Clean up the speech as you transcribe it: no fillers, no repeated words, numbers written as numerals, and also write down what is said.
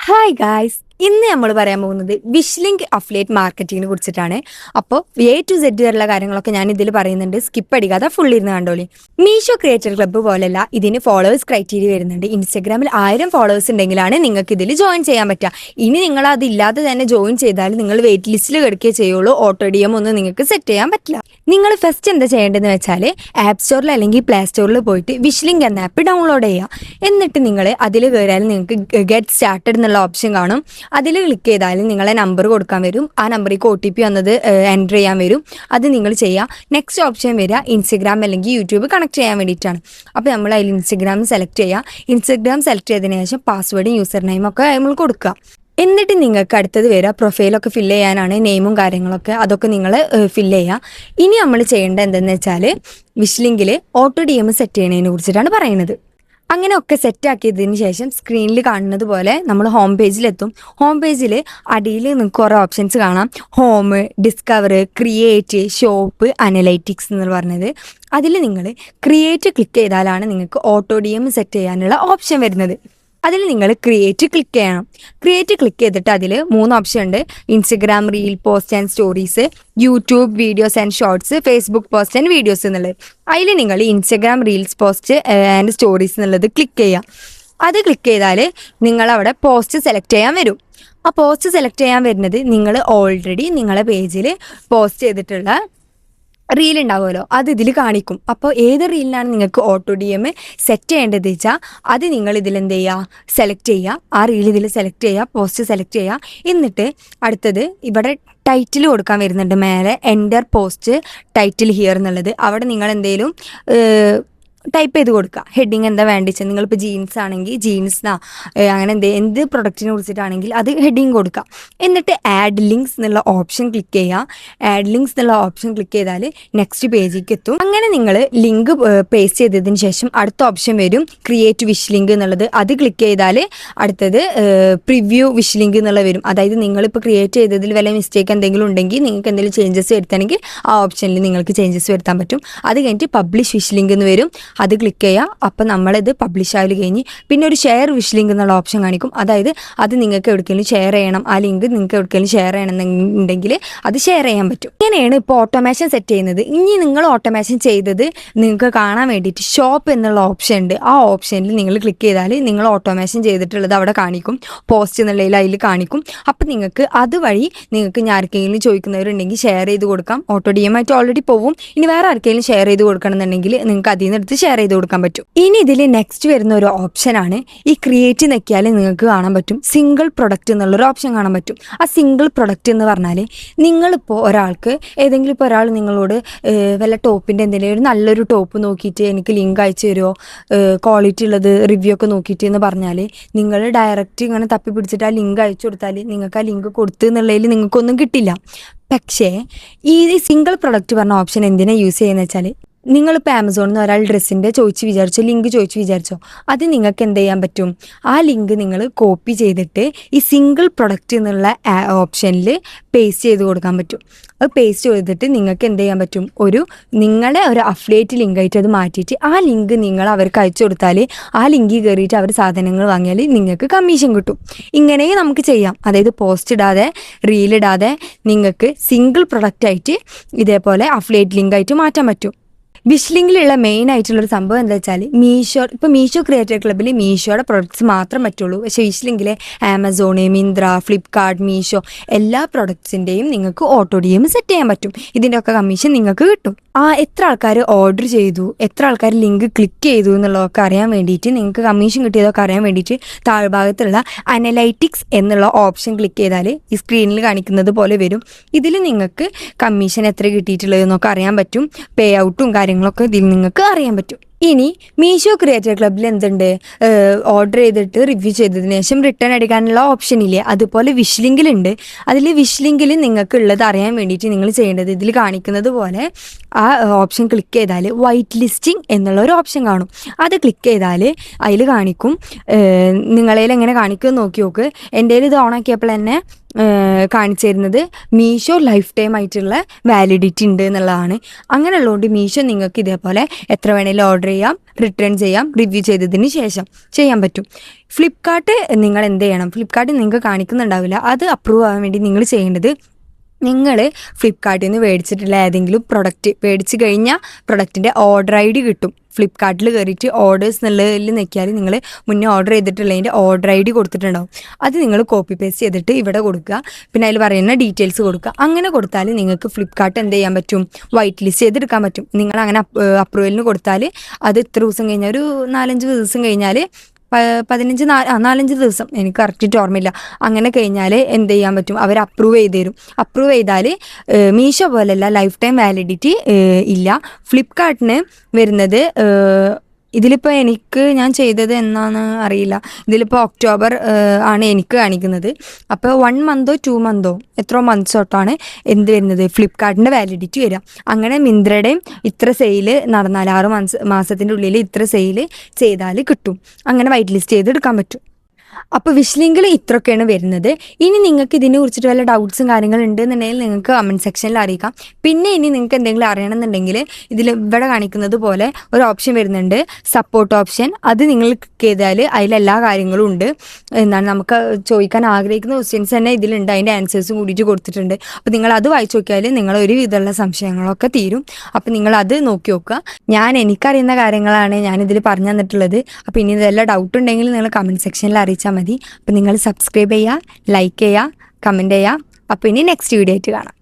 Hi guys, ഇന്ന് നമ്മൾ പറയാൻ പോകുന്നത് വിഷ് ലിങ്ക് അഫിലിയേറ്റ് മാർക്കറ്റിങ്ങിനെ കുറിച്ചിട്ടാണ്. അപ്പോൾ A to Z വരെയുള്ള കാര്യങ്ങളൊക്കെ ഞാൻ ഇതിൽ പറയുന്നുണ്ട്. സ്കിപ്പ് അടിക്കാതെ ഫുൾ ഇരുന്ന് കണ്ടോളി. മീഷോ ക്രിയേറ്റർ ക്ലബ്ബ് പോലെയല്ല, ഇതിന് ഫോളോവേഴ്സ് ക്രൈറ്റീരിയ വരുന്നുണ്ട്. ഇൻസ്റ്റഗ്രാമിൽ 1000 ഫോളോവേഴ്സ് ഉണ്ടെങ്കിലാണ് നിങ്ങൾക്ക് ഇതിൽ ജോയിൻ ചെയ്യാൻ പറ്റുക. ഇനി നിങ്ങൾ അതില്ലാതെ തന്നെ ജോയിൻ ചെയ്താൽ നിങ്ങൾ വെയിറ്റ് ലിസ്റ്റിൽ കിടക്കുകയേ ചെയ്യുള്ളൂ. ഓട്ടോ DM ഒന്നും നിങ്ങൾക്ക് സെറ്റ് ചെയ്യാൻ പറ്റില്ല. നിങ്ങൾ ഫസ്റ്റ് എന്താ ചെയ്യേണ്ടതെന്ന് വെച്ചാൽ ആപ്പ് സ്റ്റോറിൽ അല്ലെങ്കിൽ പ്ലേ സ്റ്റോറിൽ പോയിട്ട് വിഷ് ലിങ്ക് എന്ന ആപ്പ് ഡൗൺലോഡ് ചെയ്യുക. എന്നിട്ട് നിങ്ങൾ അതിൽ കയറിയാൽ നിങ്ങൾക്ക് ഗെറ്റ് സ്റ്റാർട്ടഡ് എന്നുള്ള ഓപ്ഷൻ കാണും. അതിൽ ക്ലിക്ക് ചെയ്താലും നിങ്ങളെ നമ്പർ കൊടുക്കാൻ വരും. ആ നമ്പറിലേക്ക് OTP വന്നത് എൻ്റർ ചെയ്യാൻ വരും. അത് നിങ്ങൾ ചെയ്യുക. നെക്സ്റ്റ് ഓപ്ഷൻ വരിക ഇൻസ്റ്റഗ്രാം അല്ലെങ്കിൽ യൂട്യൂബ് കണക്ട് ചെയ്യാൻ വേണ്ടിയിട്ടാണ്. അപ്പോൾ നമ്മൾ അതിൽ ഇൻസ്റ്റഗ്രാം സെലക്ട് ചെയ്യുക. ഇൻസ്റ്റഗ്രാം സെലക്ട് ചെയ്തതിന് ശേഷം പാസ്വേഡും യൂസർ നെയിമും ഒക്കെ നമ്മൾ കൊടുക്കുക. എന്നിട്ട് നിങ്ങൾക്ക് അടുത്തത് വരിക പ്രൊഫൈലൊക്കെ ഫില്ല് ചെയ്യാനാണ്. നെയിമും കാര്യങ്ങളൊക്കെ അതൊക്കെ നിങ്ങൾ ഫില്ല് ചെയ്യുക. ഇനി നമ്മൾ ചെയ്യേണ്ടത് എന്തെന്ന് വെച്ചാൽ വിഷ് ലിങ്കിൽ ഓട്ടോ DM സെറ്റ് ചെയ്യുന്നതിനെ കുറിച്ചിട്ടാണ് പറയുന്നത്. അങ്ങനെ ഒക്കെ സെറ്റാക്കിയതിന് ശേഷം സ്ക്രീനിൽ കാണുന്നത് പോലെ നമ്മൾ ഹോം പേജിലെത്തും. ഹോം പേജിൽ അടിയിൽ നിങ്ങൾക്ക് കുറേ ഓപ്ഷൻസ് കാണാം. ഹോം, ഡിസ്കവർ, ക്രിയേറ്റ്, ഷോപ്പ്, അനലൈറ്റിക്സ് എന്ന് പറഞ്ഞത്. അതിൽ നിങ്ങൾ ക്രിയേറ്റ് ക്ലിക്ക് ചെയ്താലാണ് നിങ്ങൾക്ക് ഓട്ടോ DM സെറ്റ് ചെയ്യാനുള്ള ഓപ്ഷൻ വരുന്നത്. അതിൽ നിങ്ങൾ ക്രിയേറ്റ് ക്ലിക്ക് ചെയ്യണം. ക്രിയേറ്റ് ക്ലിക്ക് ചെയ്തിട്ട് അതിൽ 3 ഓപ്ഷൻ ഉണ്ട്. Instagram reel, post and stories, YouTube videos and shorts, Facebook post and videos എന്നുള്ളത്. അതിൽ നിങ്ങൾ Instagram reels, post and stories എന്നുള്ളത് ക്ലിക്ക് ചെയ്യുക. അത് ക്ലിക്ക് ചെയ്താൽ നിങ്ങളവിടെ പോസ്റ്റ് സെലക്ട് ചെയ്യാൻ വരും. ആ പോസ്റ്റ് സെലക്ട് ചെയ്യാൻ വരുന്നത് നിങ്ങൾ ഓൾറെഡി നിങ്ങളെ പേജിൽ പോസ്റ്റ് ചെയ്തിട്ടുള്ള റീൽ ഉണ്ടാവുമല്ലോ, അത് ഇതിൽ കാണിക്കും. അപ്പോൾ ഏത് റീലിനാണ് നിങ്ങൾക്ക് ഓട്ടോ DM സെറ്റ് ചെയ്യേണ്ടത് വെച്ചാൽ അത് നിങ്ങൾ ഇതിലെന്ത് ചെയ്യുക, സെലക്ട് ചെയ്യുക. ആ റീൽ ഇതിൽ സെലക്ട് ചെയ്യുക, പോസ്റ്റ് സെലക്ട് ചെയ്യുക. എന്നിട്ട് അടുത്തത് ഇവിടെ ടൈറ്റിൽ കൊടുക്കാൻ വരുന്നുണ്ട് മേലെ, എൻ്റർ പോസ്റ്റ് ടൈറ്റിൽ ഹിയർ എന്നുള്ളത്. അവിടെ നിങ്ങൾ എന്തെങ്കിലും ടൈപ്പ് ചെയ്ത് കൊടുക്കുക. ഹെഡിങ് എന്താ വേണ്ടിച്ചത്, നിങ്ങളിപ്പോൾ ജീൻസ് ആണെങ്കിൽ ജീൻസ്നാ അങ്ങനെ എന്ത് പ്രൊഡക്റ്റിനെ കുറിച്ചിട്ടാണെങ്കിൽ അത് ഹെഡിങ് കൊടുക്കുക. എന്നിട്ട് ആഡ് ലിങ്ക്സ് എന്നുള്ള ഓപ്ഷൻ ക്ലിക്ക് ചെയ്യുക. ആഡ് ലിങ്ക്സ് എന്നുള്ള ഓപ്ഷൻ ക്ലിക്ക് ചെയ്താൽ നെക്സ്റ്റ് പേജിലേക്ക് എത്തും. അങ്ങനെ നിങ്ങൾ ലിങ്ക് പേസ്റ്റ് ചെയ്തതിന് ശേഷം അടുത്ത ഓപ്ഷൻ വരും ക്രിയേറ്റ് വിഷ് ലിങ്ക് എന്നുള്ളത്. അത് ക്ലിക്ക് ചെയ്താൽ അടുത്തത് പ്രിവ്യൂ വിഷ് ലിങ്ക് എന്നുള്ളത് വരും. അതായത് നിങ്ങളിപ്പോൾ ക്രിയേറ്റ് ചെയ്തതിൽ വല്ല മിസ്റ്റേക്ക് എന്തെങ്കിലും ഉണ്ടെങ്കിൽ, നിങ്ങൾക്ക് എന്തെങ്കിലും ചേഞ്ചസ് വരുത്തണമെങ്കിൽ ആ ഓപ്ഷനിൽ നിങ്ങൾക്ക് ചേഞ്ചസ് വരുത്താൻ പറ്റും. അത് കഴിഞ്ഞിട്ട് പബ്ലിഷ് വിഷ് ലിങ്ക് എന്ന് വരും. അത് ക്ലിക്ക് ചെയ്യുക. അപ്പോൾ നമ്മളിത് പബ്ലിഷ് ആയാൽ കഴിഞ്ഞ് പിന്നെ ഒരു ഷെയർ വിഷ് ലിങ്ക് എന്നുള്ള ഓപ്ഷൻ കാണിക്കും. അതായത് അത് നിങ്ങൾക്ക് എവിടെയെങ്കിലും ഷെയർ ചെയ്യണം, ആ ലിങ്ക് നിങ്ങൾക്ക് എവിടെയെങ്കിലും ഷെയർ ചെയ്യണമെന്നുണ്ടെങ്കിൽ അത് ഷെയർ ചെയ്യാൻ പറ്റും. ഇങ്ങനെയാണ് ഇപ്പോൾ ഓട്ടോമേഷൻ സെറ്റ് ചെയ്യുന്നത്. ഇനി നിങ്ങൾ ഓട്ടോമേഷൻ ചെയ്തത് നിങ്ങൾക്ക് കാണാൻ വേണ്ടിയിട്ട് ഷോപ്പ് എന്നുള്ള ഓപ്ഷൻ ഉണ്ട്. ആ ഓപ്ഷനിൽ നിങ്ങൾ ക്ലിക്ക് ചെയ്താൽ നിങ്ങൾ ഓട്ടോമേഷൻ ചെയ്തിട്ടുള്ളത് അവിടെ കാണിക്കും. പോസ്റ്റ് എന്നുള്ളതിൽ അതിൽ കാണിക്കും. അപ്പോൾ നിങ്ങൾക്ക് അതുവഴി നിങ്ങൾക്ക് ആർക്കെങ്കിലും ചോദിക്കുന്നവരുണ്ടെങ്കിൽ ഷെയർ ചെയ്ത് കൊടുക്കാം. ഓട്ടോ DM ആയിട്ട് ഓൾറെഡി പോവും. ഇനി വേറെ ആർക്കെങ്കിലും ഷെയർ ചെയ്ത് കൊടുക്കണമെന്നുണ്ടെങ്കിൽ നിങ്ങൾക്ക് അതിൽ നിന്ന് എടുത്ത് ഷെയർ ചെയ്ത് കൊടുക്കാൻ പറ്റും. ഇനി ഇതിൽ നെക്സ്റ്റ് വരുന്ന ഒരു ഓപ്ഷനാണ് ഈ ക്രിയേറ്റ് നോക്കിയാൽ നിങ്ങൾക്ക് കാണാൻ പറ്റും സിംഗിൾ പ്രൊഡക്റ്റ് എന്നുള്ളൊരു ഓപ്ഷൻ കാണാൻ പറ്റും. ആ സിംഗിൾ പ്രൊഡക്റ്റ് എന്ന് പറഞ്ഞാൽ നിങ്ങളിപ്പോൾ ഒരാൾക്ക് ഏതെങ്കിലും ഇപ്പോൾ ഒരാൾ നിങ്ങളോട് വല്ല ടോപ്പിൻ്റെ എന്തെങ്കിലും ഒരു നല്ലൊരു ടോപ്പ് നോക്കിയിട്ട് എനിക്ക് ലിങ്ക് അയച്ചു തരുമോ, ക്വാളിറ്റി ഉള്ളത് റിവ്യൂ ഒക്കെ നോക്കിയിട്ട് എന്ന് പറഞ്ഞാൽ നിങ്ങൾ ഡയറക്റ്റ് ഇങ്ങനെ തപ്പി പിടിച്ചിട്ട് ആ ലിങ്ക് അയച്ചു കൊടുത്താൽ നിങ്ങൾക്ക് ആ ലിങ്ക് കൊടുത്ത് എന്നുള്ളതിൽ നിങ്ങൾക്കൊന്നും കിട്ടില്ല. പക്ഷേ ഈ സിംഗിൾ പ്രൊഡക്റ്റ് പറഞ്ഞ ഓപ്ഷൻ എന്തിനാണ് യൂസ് ചെയ്യുന്നത് വെച്ചാൽ, നിങ്ങളിപ്പോൾ ആമസോണിൽ നിന്ന് ഒരാൾ ഡ്രസ്സിൻ്റെ ലിങ്ക് ചോദിച്ചു വിചാരിച്ചോ, അത് നിങ്ങൾക്ക് എന്ത് ചെയ്യാൻ പറ്റും, ആ ലിങ്ക് നിങ്ങൾ കോപ്പി ചെയ്തിട്ട് ഈ സിംഗിൾ പ്രൊഡക്റ്റ് എന്നുള്ള ഓപ്ഷനിൽ പേസ്റ്റ് ചെയ്ത് കൊടുക്കാൻ പറ്റും. അത് പേസ്റ്റ് ചെയ്തിട്ട് നിങ്ങൾക്ക് എന്ത് ചെയ്യാൻ പറ്റും, നിങ്ങളെ ഒരു അഫിലിയേറ്റ് ലിങ്ക് ആയിട്ട് അത് മാറ്റിയിട്ട് ആ ലിങ്ക് നിങ്ങൾ അവർക്ക് അയച്ചു കൊടുത്താൽ ആ ലിങ്കിൽ കയറിയിട്ട് അവർ സാധനങ്ങൾ വാങ്ങിയാൽ നിങ്ങൾക്ക് കമ്മീഷൻ കിട്ടും. ഇങ്ങനെ നമുക്ക് ചെയ്യാം. അതായത് പോസ്റ്റ് ഇടാതെ റീലിടാതെ നിങ്ങൾക്ക് സിംഗിൾ പ്രൊഡക്റ്റ് ആയിട്ട് ഇതേപോലെ അഫിലിയേറ്റ് ലിങ്ക് ആയിട്ട് മാറ്റാൻ പറ്റും. വിഷ് ലിങ്കിലുള്ള മെയിൻ ആയിട്ടുള്ളൊരു സംഭവം എന്താ വെച്ചാൽ മീഷോ ക്രിയേറ്റർ ക്ലബ്ബിൽ മീഷോയുടെ പ്രൊഡക്ട്സ് മാത്രം പറ്റുള്ളൂ. പക്ഷേ വിഷ് ലിങ്കിൽ ആമസോൺ, മിന്ത്ര, ഫ്ലിപ്കാർട്ട്, മീഷോ എല്ലാ പ്രൊഡക്ട്സിൻ്റെയും നിങ്ങൾക്ക് ഓട്ടോ DM സെറ്റ് ചെയ്യാൻ പറ്റും. ഇതിൻ്റെ ഒക്കെ കമ്മീഷൻ നിങ്ങൾക്ക് കിട്ടും. എത്ര ആൾക്കാർ ഓർഡർ ചെയ്തു, എത്ര ആൾക്കാർ ലിങ്ക് ക്ലിക്ക് ചെയ്തു എന്നുള്ളതൊക്കെ അറിയാൻ വേണ്ടിയിട്ട്, നിങ്ങൾക്ക് കമ്മീഷൻ കിട്ടിയതൊക്കെ അറിയാൻ വേണ്ടിയിട്ട് താഴ്ഭാഗത്തുള്ള അനലൈറ്റിക്സ് എന്നുള്ള ഓപ്ഷൻ ക്ലിക്ക് ചെയ്താൽ ഈ സ്ക്രീനിൽ കാണിക്കുന്നത് പോലെ വരും. ഇതിൽ നിങ്ങൾക്ക് കമ്മീഷൻ എത്ര കിട്ടിയിട്ടുള്ളതെന്നൊക്കെ അറിയാൻ പറ്റും. പേ ഔട്ടും കാര്യങ്ങളൊക്കെ ഇതിൽ നിങ്ങൾക്ക് അറിയാൻ പറ്റും. ഇനി മീഷോ ക്രിയേറ്റർ ക്ലബ്ബിൽ എന്തുണ്ട്, ഓർഡർ ചെയ്തിട്ട് റിവ്യൂ ചെയ്തതിന് ശേഷം റിട്ടേൺ അടിക്കാനുള്ള ഓപ്ഷൻ ഇല്ലേ, അതുപോലെ വിഷ് ലിങ്കിലുണ്ട്. അതിൽ വിഷ് ലിങ്കിൽ നിങ്ങൾക്ക് ഉള്ളത് അറിയാൻ വേണ്ടിയിട്ട് നിങ്ങൾ ചെയ്യേണ്ടത് ഇതിൽ കാണിക്കുന്നത് പോലെ ആ ഓപ്ഷൻ ക്ലിക്ക് ചെയ്താൽ വൈറ്റ് ലിസ്റ്റിംഗ് എന്നുള്ള ഒരു ഓപ്ഷൻ കാണും. അത് ക്ലിക്ക് ചെയ്താൽ അതിൽ കാണിക്കും, നിങ്ങളതിൽ എങ്ങനെ കാണിക്കുമെന്ന് നോക്കി നോക്ക്. എൻ്റെ ഇത് ഓണാക്കിയപ്പോൾ തന്നെ കാണിച്ചു തരുന്നത് മീഷോ ലൈഫ് ടൈം ആയിട്ടുള്ള വാലിഡിറ്റി ഉണ്ട് എന്നുള്ളതാണ്. അങ്ങനെയുള്ളതുകൊണ്ട് മീഷോ നിങ്ങൾക്ക് ഇതേപോലെ എത്ര വേണേലും ഓർഡർ ചെയ്യാം, റിട്ടേൺ ചെയ്യാം, റിവ്യൂ ചെയ്തതിന് ശേഷം ചെയ്യാൻ പറ്റും. ഫ്ലിപ്കാർട്ട് നിങ്ങൾ എന്ത് ചെയ്യണം, ഫ്ലിപ്കാർട്ട് നിങ്ങൾക്ക് കാണിക്കുന്നുണ്ടാവില്ല, അത് അപ്രൂവ് ആവാൻ വേണ്ടി നിങ്ങൾ ചെയ്യേണ്ടത്, നിങ്ങൾ ഫ്ലിപ്കാർട്ടിൽ നിന്ന് മേടിച്ചിട്ടുള്ള ഏതെങ്കിലും പ്രൊഡക്റ്റ് മേടിച്ച് കഴിഞ്ഞാൽ പ്രൊഡക്റ്റിൻ്റെ ഓർഡർ ID കിട്ടും. ഫ്ലിപ്കാർട്ടിൽ കയറിയിട്ട് ഓർഡേഴ്സ് എന്നുള്ളതിൽ നിൽക്കിയാൽ നിങ്ങൾ മുന്നേ ഓർഡർ ചെയ്തിട്ടുള്ളതിൻ്റെ ഓർഡർ ID കൊടുത്തിട്ടുണ്ടാവും. അത് നിങ്ങൾ കോപ്പി പേസ്റ്റ് ചെയ്തിട്ട് ഇവിടെ കൊടുക്കുക, പിന്നെ അതിൽ പറയുന്ന ഡീറ്റെയിൽസ് കൊടുക്കുക. അങ്ങനെ കൊടുത്താൽ നിങ്ങൾക്ക് ഫ്ലിപ്കാർട്ട് എന്ത് ചെയ്യാൻ പറ്റും, വൈറ്റ് ലിസ്റ്റ് ചെയ്തെടുക്കാൻ പറ്റും. നിങ്ങൾ അങ്ങനെ അപ്രൂവലിന് കൊടുത്താൽ അത് ഇത്ര ദിവസം കഴിഞ്ഞാൽ, ഒരു 4-5 ദിവസം കഴിഞ്ഞാൽ, 4-5 ദിവസം, എനിക്ക് കറക്റ്റ് ഓർമ്മയില്ല, അങ്ങനെ കഴിഞ്ഞാൽ എന്ത് ചെയ്യാൻ പറ്റും, അവർ അപ്രൂവ് ചെയ്ത് തരും. അപ്രൂവ് ചെയ്താൽ മീഷോ പോലെയല്ല, ലൈഫ് ടൈം വാലിഡിറ്റി ഇല്ല. ഫ്ലിപ്കാർട്ടിന് വരുന്നത് ഇതിലിപ്പോൾ ഞാൻ ചെയ്തത് എന്നാന്ന് അറിയില്ല, ഇതിലിപ്പോൾ ഒക്ടോബർ ആണ് എനിക്ക് കാണിക്കുന്നത്. അപ്പോൾ 1 മന്തോ 2 മന്തോ എത്രയോ മന്ത്സ് തൊട്ടാണ് എന്ത് വരുന്നത്, ഫ്ലിപ്കാർട്ടിൻ്റെ വാലിഡിറ്റി വരിക. അങ്ങനെ മിന്ത്രയുടെയും ഇത്ര സെയിൽ നടന്നാൽ 6 മാസത്തിൻ്റെ ഉള്ളിൽ ഇത്ര സെയിൽ ചെയ്താൽ കിട്ടും. അങ്ങനെ വൈറ്റ് ലിസ്റ്റ് ചെയ്ത് എടുക്കാൻ പറ്റും. അപ്പോൾ വിഷ് ലിങ്കിൽ ഇത്രയൊക്കെയാണ് വരുന്നത്. ഇനി നിങ്ങൾക്ക് ഇതിനെ കുറിച്ചിട്ട് വല്ല ഡൗട്ട്സും കാര്യങ്ങളും ഉണ്ടെന്നുണ്ടെങ്കിൽ നിങ്ങൾക്ക് കമൻറ്റ് സെക്ഷനിൽ അറിയിക്കാം. പിന്നെ ഇനി നിങ്ങൾക്ക് എന്തെങ്കിലും അറിയണമെന്നുണ്ടെങ്കിൽ ഇവിടെ കാണിക്കുന്നത് പോലെ ഒരു ഓപ്ഷൻ വരുന്നുണ്ട്, സപ്പോർട്ട് ഓപ്ഷൻ. അത് നിങ്ങൾ ക്ലിക്ക് ചെയ്താൽ അതിലെല്ലാ കാര്യങ്ങളും ഉണ്ട്. നമുക്ക് ചോദിക്കാൻ ആഗ്രഹിക്കുന്ന ക്വസ്റ്റ്യൻസ് തന്നെ ഇതിലുണ്ട്, അതിൻ്റെ ആൻസേഴ്സും കൂടിയിട്ട് കൊടുത്തിട്ടുണ്ട്. അപ്പോൾ നിങ്ങൾ അത് വായിച്ചു നോക്കിയാൽ നിങ്ങൾ ഒരു വിധമുള്ള സംശയങ്ങളൊക്കെ തീരും. അപ്പോൾ നിങ്ങൾ അത് നോക്കി നോക്കുക. എനിക്കറിയുന്ന കാര്യങ്ങളാണ് ഞാനിതിൽ പറഞ്ഞു തന്നിട്ടുള്ളത്. അപ്പോൾ ഇനി ഇതെല്ലാം ഡൗട്ട് ഉണ്ടെങ്കിൽ നിങ്ങൾ കമൻറ്റ് സെക്ഷനിൽ അറിയിച്ചാൽ മതി. അപ്പോൾ നിങ്ങൾ സബ്സ്ക്രൈബ് ചെയ്യുക, ലൈക്ക് ചെയ്യുക, കമൻറ്റ് ചെയ്യുക. അപ്പോൾ ഇനി നെക്സ്റ്റ് വീഡിയോ ആയിട്ട് കാണാം.